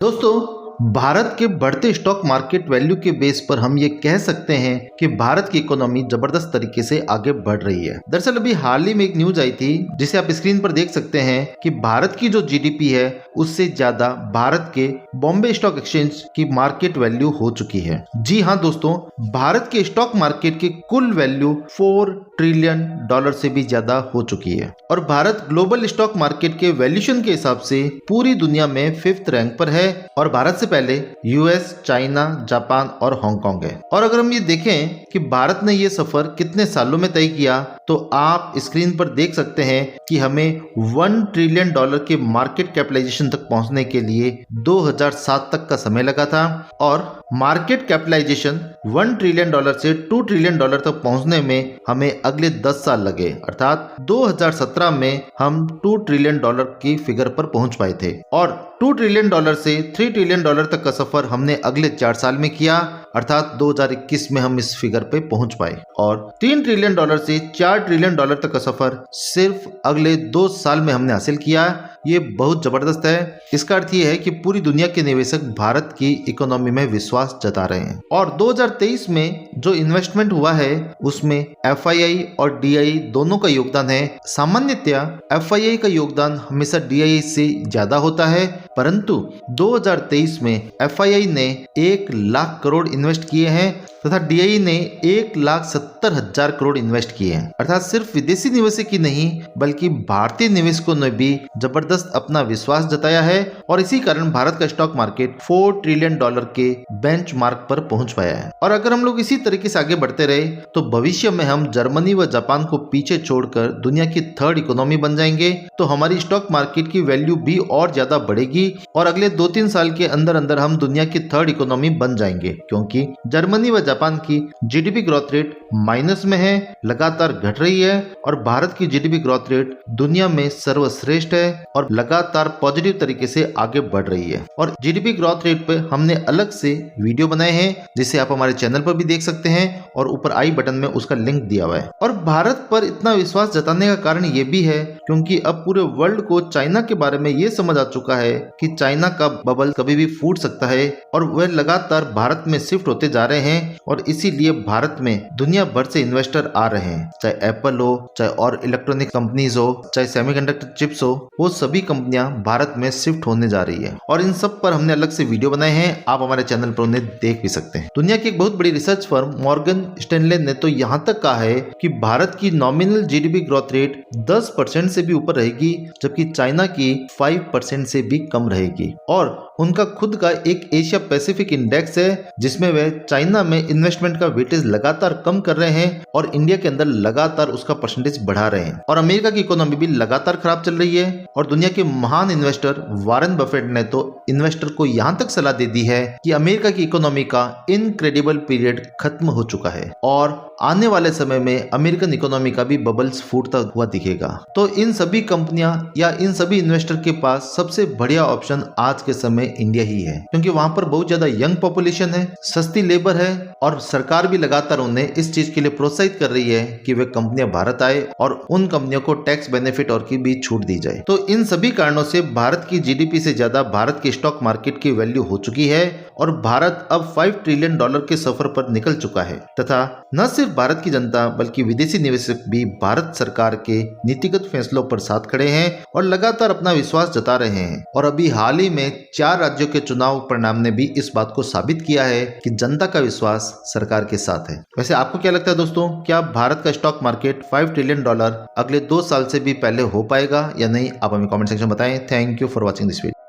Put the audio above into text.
दोस्तों, भारत के बढ़ते स्टॉक मार्केट वैल्यू के बेस पर हम ये कह सकते हैं कि भारत की इकोनॉमी जबरदस्त तरीके से आगे बढ़ रही है। दरअसल अभी हाल ही में एक न्यूज आई थी जिसे आप स्क्रीन पर देख सकते हैं कि भारत की जो जीडीपी है उससे ज्यादा भारत के बॉम्बे स्टॉक एक्सचेंज की मार्केट वैल्यू हो चुकी है। जी हाँ दोस्तों, भारत के स्टॉक मार्केट की कुल वैल्यू $4 ट्रिलियन से भी ज्यादा हो चुकी है और भारत ग्लोबल स्टॉक मार्केट के वैल्यूएशन के हिसाब से पूरी दुनिया में 5th रैंक पर है और भारत से पहले यूएस, चाइना, जापान और हांगकांग है। और अगर हम ये देखें कि भारत ने ये सफर कितने सालों में तय किया तो आप स्क्रीन पर देख सकते हैं कि हमें $1 ट्रिलियन के मार्केट कैपिटलाइजेशन तक पहुंचने के लिए 2007 तक का समय लगा था और मार्केट कैपिटलाइजेशन $1 ट्रिलियन से $2 ट्रिलियन तक पहुंचने में हमें अगले 10 साल लगे, अर्थात 2017 में हम $2 ट्रिलियन की फिगर पर पहुंच पाए थे और $2 ट्रिलियन से $3 ट्रिलियन तक का सफर हमने अगले 4 साल में किया, अर्थात 2021 में हम इस फिगर पे पहुंच पाए और $3 ट्रिलियन से $4 ट्रिलियन तक का सफर सिर्फ अगले 2 साल में हमने हासिल किया। ये बहुत जबरदस्त है। इसका अर्थ ये है कि पूरी दुनिया के निवेशक भारत की इकोनॉमी में विश्वास जता रहे हैं और 2023 में जो इन्वेस्टमेंट हुआ है उसमें FII और DII दोनों का योगदान है। सामान्यतया FII का योगदान हमेशा DII से ज्यादा होता है, परंतु 2023 में FII ने 1 लाख करोड़ इन्वेस्ट किए हैं तथा DII ने 1,70,000 करोड़ इन्वेस्ट किए हैं, अर्थात सिर्फ विदेशी निवेशक ही नहीं बल्कि भारतीय निवेशकों ने भी जबरदस्त अपना विश्वास जताया है और इसी कारण भारत का स्टॉक मार्केट $4 ट्रिलियन के बेंचमार्क पर पहुंच पाया है। और अगर हम लोग इसी तरीके से आगे बढ़ते रहे तो भविष्य में हम जर्मनी व जापान को पीछे छोड़कर दुनिया की 3rd इकोनॉमी बन जाएंगे, तो हमारी स्टॉक मार्केट की वैल्यू भी और ज्यादा बढ़ेगी और अगले 2-3 साल के अंदर अंदर हम दुनिया की 3rd इकोनॉमी बन जाएंगे, क्योंकि जर्मनी व जापान की जीडीपी ग्रोथ रेट माइनस में है, लगातार घट रही है और भारत की जीडीपी ग्रोथ रेट दुनिया में सर्वश्रेष्ठ है और लगातार पॉजिटिव तरीके से आगे बढ़ रही है। और जीडीपी ग्रोथ रेट पे हमने अलग से वीडियो बनाए हैं जिसे आप हमारे चैनल पर भी देख सकते हैं और ऊपर आई बटन में उसका लिंक दिया हुआ है। और भारत पर इतना विश्वास जताने का कारण ये भी है क्योंकि अब पूरे वर्ल्ड को चाइना के बारे में ये समझ आ चुका है कि चाइना का बबल कभी भी फूट सकता है और वह लगातार भारत में शिफ्ट होते जा रहे हैं और इसीलिए भारत में दुनिया भर से इन्वेस्टर आ रहे हैं, चाहे एप्पल हो, चाहे और इलेक्ट्रॉनिक कंपनीज हो, चाहे सेमीकंडक्टर चिप्स हो, वो सभी कंपनियां भारत में शिफ्ट होने जा रही है और इन सब पर हमने अलग से वीडियो बनाए हैं, आप हमारे चैनल पर उन्हें देख भी सकते हैं। दुनिया की एक बहुत बड़ी रिसर्च फर्म मॉर्गन स्टैनले ने तो यहाँ तक कहा है कि भारत की नॉमिनल जीडीपी ग्रोथ रेट 10% से भी ऊपर रहेगी जबकि चाइना की 5% से भी कम रहेगी और उनका खुद का एक एशिया पैसिफिक इंडेक्स है जिसमें वे चाइना में इन्वेस्टमेंट का वेटेज लगातार कम कर रहे हैं और इंडिया के अंदर लगातार उसका परसेंटेज बढ़ा रहे हैं। और अमेरिका की इकोनॉमी भी लगातार खराब चल रही है और दुनिया के महान इन्वेस्टर वॉरेन बफेट ने तो इन्वेस्टर को यहाँ तक सलाह दे दी है कि अमेरिका की इकोनॉमी का इनक्रेडिबल पीरियड खत्म हो चुका है और आने वाले समय में अमेरिकन इकोनॉमी का भी बबल्स फूटता हुआ दिखेगा। तो इन सभी कंपनियां या इन सभी इन्वेस्टर के पास सबसे बढ़िया ऑप्शन आज के समय इंडिया ही है क्योंकि वहां पर बहुत ज्यादा यंग पॉपुलेशन है, सस्ती लेबर है और सरकार भी लगातार उन्हें इस चीज के लिए प्रोत्साहित कर रही है कि वे कंपनियां भारत आए और उन कंपनियों को टैक्स बेनिफिट और की भी छूट दी जाए। तो इन सभी कारणों से भारत की जीडीपी से ज्यादा भारत के स्टॉक मार्केट की वैल्यू हो चुकी है और भारत अब $5 ट्रिलियन के सफर पर निकल चुका है तथा न सिर्फ भारत की जनता बल्कि विदेशी निवेशक भी भारत सरकार के नीतिगत फैसलों पर साथ खड़े हैं और लगातार अपना विश्वास जता रहे हैं। और अभी हाल ही में 4 राज्यों के चुनाव परिणाम ने भी इस बात को साबित किया है कि जनता का विश्वास सरकार के साथ है। वैसे आपको क्या लगता है दोस्तों, क्या भारत का स्टॉक मार्केट $5 ट्रिलियन अगले 2 साल से भी पहले हो पाएगा या नहीं? आप हमें कमेंट सेक्शन में बताएं। Thank you for watching this video.